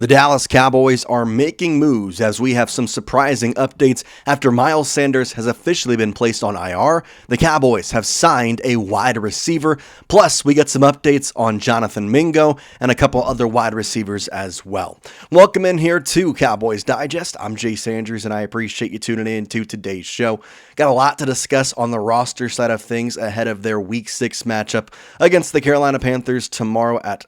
The Dallas Cowboys are making moves as we have some surprising updates after Miles Sanders has officially been placed on IR. The Cowboys have signed a wide receiver. Plus, we get some updates on Jonathan Mingo and a couple other wide receivers as well. Welcome in here to Cowboys Digest. I'm Jace Andrews, and I appreciate you tuning in to today's show. Got a lot to discuss on the roster side of things ahead of their Week 6 matchup against the Carolina Panthers tomorrow at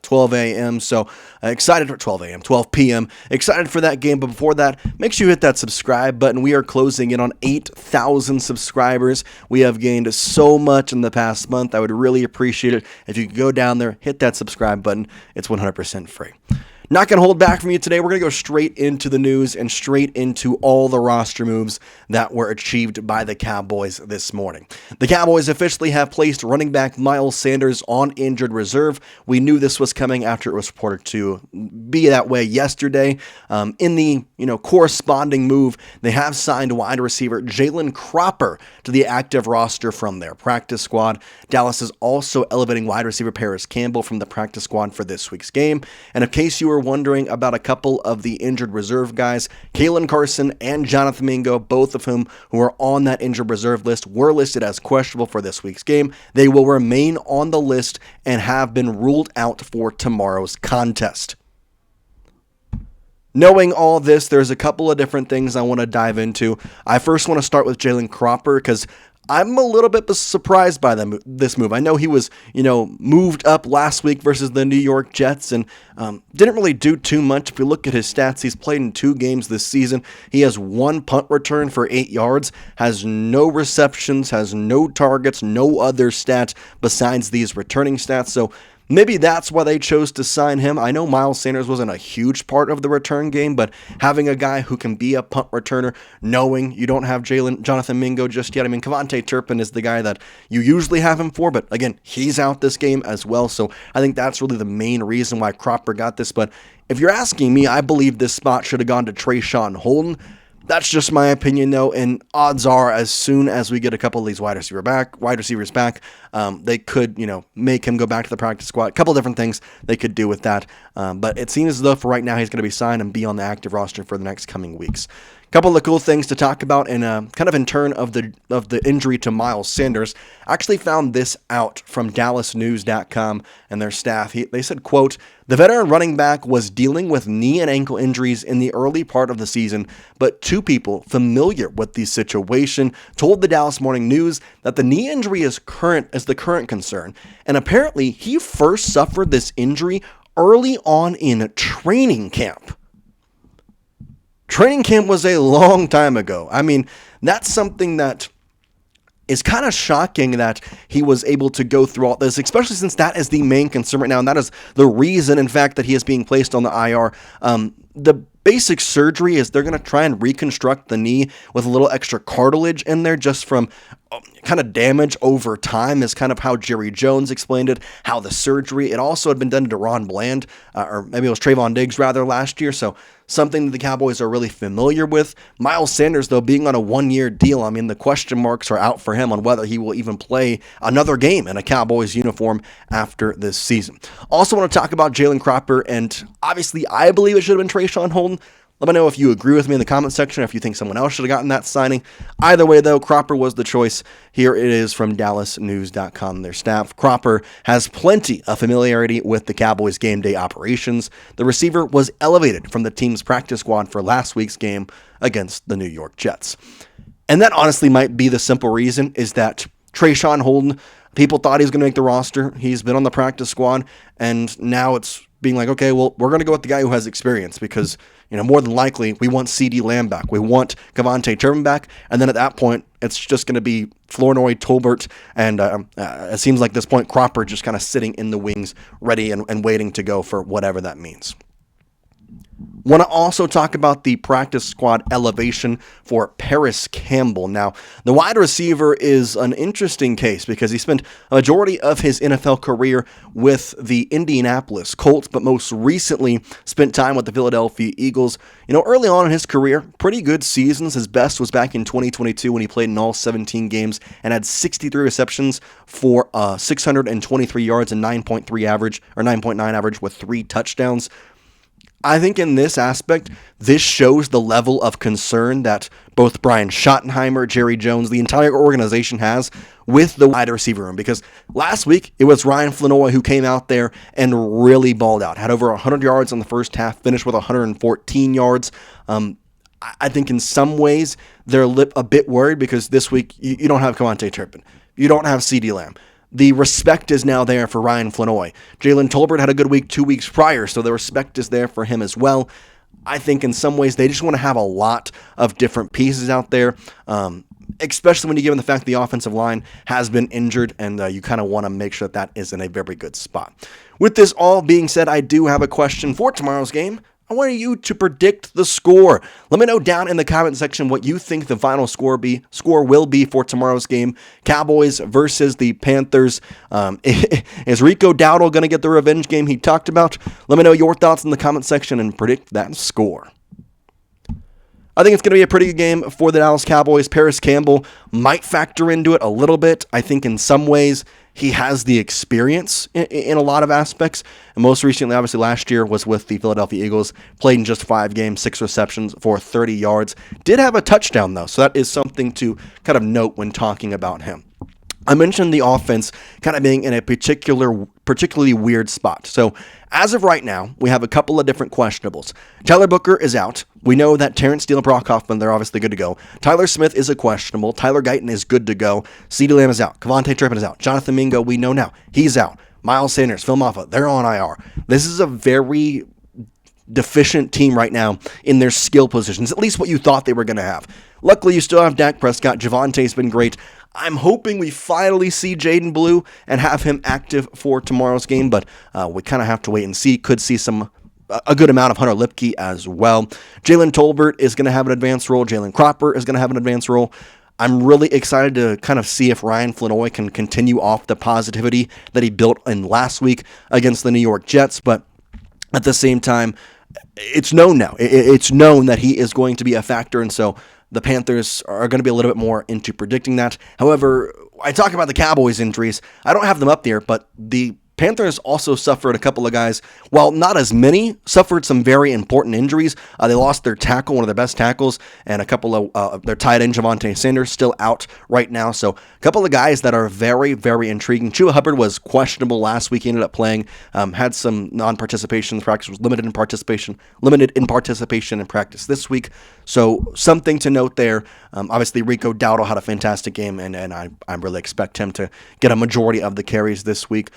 12 a.m. So excited for 12 p.m. Excited for that game, but before that, make sure you hit that subscribe button. We are closing in on 8,000 subscribers. We have gained so much in the past month. I would really appreciate it if you could go down there, hit that subscribe button. It's 100% free. Not going to hold back from you today. We're going to go straight into the news and straight into all the roster moves that were achieved by the Cowboys this morning. The Cowboys officially have placed running back Miles Sanders on injured reserve. We knew this was coming after it was reported to be that way yesterday. In the corresponding move, they have signed wide receiver Jalen Cropper to the active roster from their practice squad. Dallas is also elevating wide receiver Paris Campbell from the practice squad for this week's game. And in case you were wondering about a couple of the injured reserve guys, Kalen Carson and Jonathan Mingo, both of whom who are on that injured reserve list, were listed as questionable for this week's game. They will remain on the list and have been ruled out for tomorrow's contest. Knowing all this, there's a couple of different things I want to dive into. I first want to start with Jalen Cropper because I'm a little bit surprised by this move. I know he was, moved up last week versus the New York Jets and didn't really do too much. If you look at his stats, he's played in 2 games this season. He has 1 punt return for 8 yards, has no receptions, has no targets, no other stats besides these returning stats. So maybe that's why they chose to sign him. I know Miles Sanders wasn't a huge part of the return game, but having a guy who can be a punt returner, knowing you don't have Jonathan Mingo just yet. I mean, Javonte Turpin is the guy that you usually have him for, but again, he's out this game as well. So I think that's really the main reason why Cropper got this. But if you're asking me, I believe this spot should have gone to Trayshon Holden. That's just my opinion, though, and odds are as soon as we get a couple of these wide receivers back, they could, make him go back to the practice squad. A couple different things they could do with that, but it seems as though for right now he's going to be signed and be on the active roster for the next coming weeks. Couple of cool things to talk about, and kind of in turn of the injury to Miles Sanders. I actually found this out from DallasNews.com and their staff. They said, quote, "The veteran running back was dealing with knee and ankle injuries in the early part of the season, but 2 people familiar with the situation told the Dallas Morning News that the knee injury is the current concern, and apparently he first suffered this injury early on in training camp." Training camp was a long time ago. I mean, that's something that is kind of shocking that he was able to go through all this, especially since that is the main concern right now, and that is the reason, in fact, that he is being placed on the IR. The basic surgery is they're going to try and reconstruct the knee with a little extra cartilage in there just from kind of damage over time is kind of how Jerry Jones explained it, how the surgery, it also had been done to Ron Bland, or maybe it was Trevon Diggs rather last year, so something that the Cowboys are really familiar with. Miles Sanders, though, being on a 1-year deal, I mean, the question marks are out for him on whether he will even play another game in a Cowboys uniform after this season. Also want to talk about Jalen Cropper, and obviously I believe it should have been Trayshon Holden. Let me know if you agree with me in the comment section, or if you think someone else should have gotten that signing. Either way, though, Cropper was the choice. Here it is from DallasNews.com, their staff. Cropper has plenty of familiarity with the Cowboys' game day operations. The receiver was elevated from the team's practice squad for last week's game against the New York Jets. And that honestly might be the simple reason, is that Trayshon Holden, people thought he was going to make the roster. He's been on the practice squad, and now it's being like, okay, well, we're going to go with the guy who has experience because, more than likely we want CeeDee Lamb back. We want Javonte Turpin back. And then at that point, it's just going to be Flournoy, Tolbert, and it seems like at this point, Cropper just kind of sitting in the wings, ready and waiting to go for whatever that means. Want to also talk about the practice squad elevation for Paris Campbell. Now, the wide receiver is an interesting case because he spent a majority of his NFL career with the Indianapolis Colts, but most recently spent time with the Philadelphia Eagles. Early on in his career, pretty good seasons. His best was back in 2022 when he played in all 17 games and had 63 receptions for 623 yards and 9.9 average with 3 touchdowns. I think in this aspect, this shows the level of concern that both Brian Schottenheimer, Jerry Jones, the entire organization has with the wide receiver room. Because last week, it was Ryan Flanoy who came out there and really balled out. Had over 100 yards in the first half, finished with 114 yards. I think in some ways, they're a bit worried because this week, you don't have Javonte Turpin. You don't have CeeDee Lamb. The respect is now there for Ryan Flanoy. Jalen Tolbert had a good week 2 weeks prior, so the respect is there for him as well. I think in some ways they just want to have a lot of different pieces out there, especially when you given the fact the offensive line has been injured, and you kind of want to make sure that is in a very good spot. With this all being said, I do have a question for tomorrow's game. I want you to predict the score. Let me know down in the comment section what you think the final score will be for tomorrow's game. Cowboys versus the Panthers. Is Rico Dowdle going to get the revenge game he talked about? Let me know your thoughts in the comment section and predict that score. I think it's going to be a pretty good game for the Dallas Cowboys. Paris Campbell might factor into it a little bit. I think in some ways he has the experience in a lot of aspects. And most recently, obviously last year, was with the Philadelphia Eagles. Played in just 5 games, 6 receptions for 30 yards. Did have a touchdown, though, so that is something to kind of note when talking about him. I mentioned the offense kind of being in a particularly weird spot. So as of right now, we have a couple of different questionables. Tyler Booker is out. We know that Terrence Steele and Brock Hoffman, they're obviously good to go. Tyler Smith is a questionable. Tyler Guyton is good to go. CeeDee Lamb is out. Javonte Turpin is out. Jonathan Mingo, we know now. He's out. Miles Sanders, Phil Maffa, they're on IR. This is a very deficient team right now in their skill positions, at least what you thought they were going to have. Luckily, you still have Dak Prescott. Javonte's been great. I'm hoping we finally see Jaden Blue and have him active for tomorrow's game, but we kind of have to wait and see. Could see a good amount of Hunter Lipke as well. Jalen Tolbert is going to have an advanced role. Jalen Cropper is going to have an advanced role. I'm really excited to kind of see if Ryan Flanoy can continue off the positivity that he built in last week against the New York Jets, but at the same time, it's known now. It's known that he is going to be a factor, and so the Panthers are going to be a little bit more into predicting that. However, I talk about the Cowboys injuries. I don't have them up there, but the Panthers also suffered a couple of guys, while not as many, suffered some very important injuries. They lost their tackle, one of their best tackles, and a couple of their tight end, Javonte Sanders, still out right now. So a couple of guys that are very, very intriguing. Chuba Hubbard was questionable last week. He ended up playing, had some non-participation in practice, was limited in participation in practice this week. So something to note there. Obviously, Rico Dowdle had a fantastic game, and I really expect him to get a majority of the carries this week.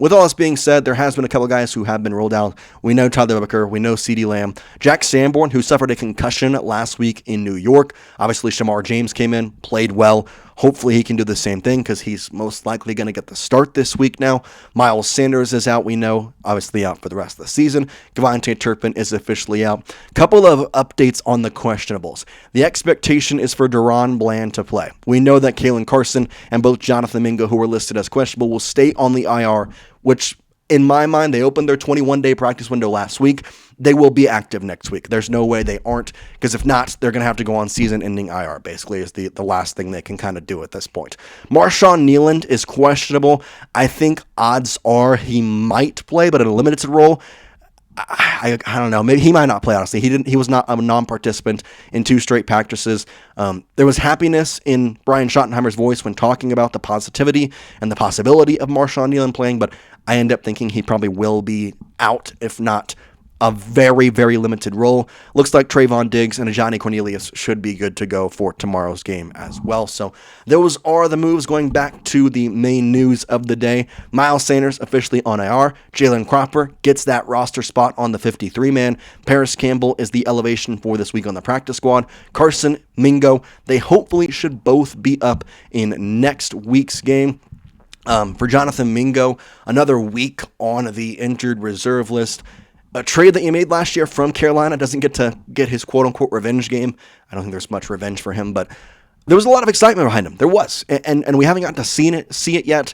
With all this being said, there has been a couple of guys who have been rolled out. We know Tyler Booker. We know CeeDee Lamb. Jack Sanborn, who suffered a concussion last week in New York. Obviously, Shamar James came in, played well. Hopefully, he can do the same thing because he's most likely going to get the start this week now. Miles Sanders is out, we know. Obviously, out for the rest of the season. Javonte Turpin is officially out. Couple of updates on the questionables. The expectation is for Deron Bland to play. We know that Kalen Carson and both Jonathan Mingo, who were listed as questionable, will stay on the IR, which in my mind, they opened their 21-day practice window last week. They will be active next week. There's no way they aren't, because if not, they're going to have to go on season-ending IR, basically, is the last thing they can kind of do at this point. Marshawn Kneeland is questionable. I think odds are he might play, but in a limited role. I don't know. Maybe he might not play, honestly. He was not a non-participant in 2 straight practices. There was happiness in Brian Schottenheimer's voice when talking about the positivity and the possibility of Marshawn Kneeland playing, but I end up thinking he probably will be out, if not a very, very limited role. Looks like Trevon Diggs and Johnny Cornelius should be good to go for tomorrow's game as well. So those are the moves. Going back to the main news of the day. Miles Sanders officially on IR. Jalen Cropper gets that roster spot on the 53-man. Paris Campbell is the elevation for this week on the practice squad. Carson, Mingo, they hopefully should both be up in next week's game. For Jonathan Mingo, another week on the injured reserve list. A trade that you made last year from Carolina doesn't get his quote-unquote revenge game. I don't think there's much revenge for him, but there was a lot of excitement behind him. There was, and we haven't gotten to see it yet.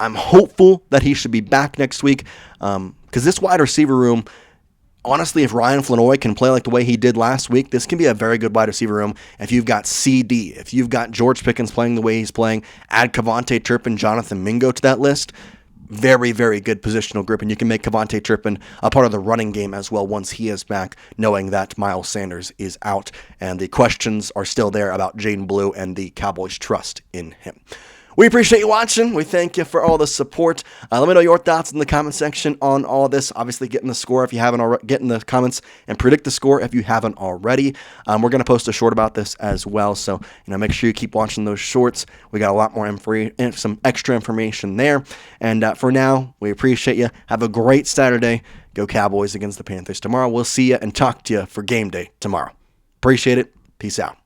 I'm hopeful that he should be back next week, because this wide receiver room, honestly, if Ryan Flanoy can play like the way he did last week, this can be a very good wide receiver room. If you've got CD, if you've got George Pickens playing the way he's playing, add Javonte Turpin, Jonathan Mingo to that list, very, very good positional grip, and you can make Javonte Turpin a part of the running game as well once he is back, knowing that Miles Sanders is out, and the questions are still there about Jaden Blue and the Cowboys' trust in him. We appreciate you watching. We thank you for all the support. Let me know your thoughts in the comment section on all this. Obviously, get in the score if you haven't already. Get in the comments and predict the score if you haven't already. We're going to post a short about this as well, so make sure you keep watching those shorts. We got a lot more some extra information there. And for now, we appreciate you. Have a great Saturday. Go Cowboys against the Panthers tomorrow. We'll see you and talk to you for game day tomorrow. Appreciate it. Peace out.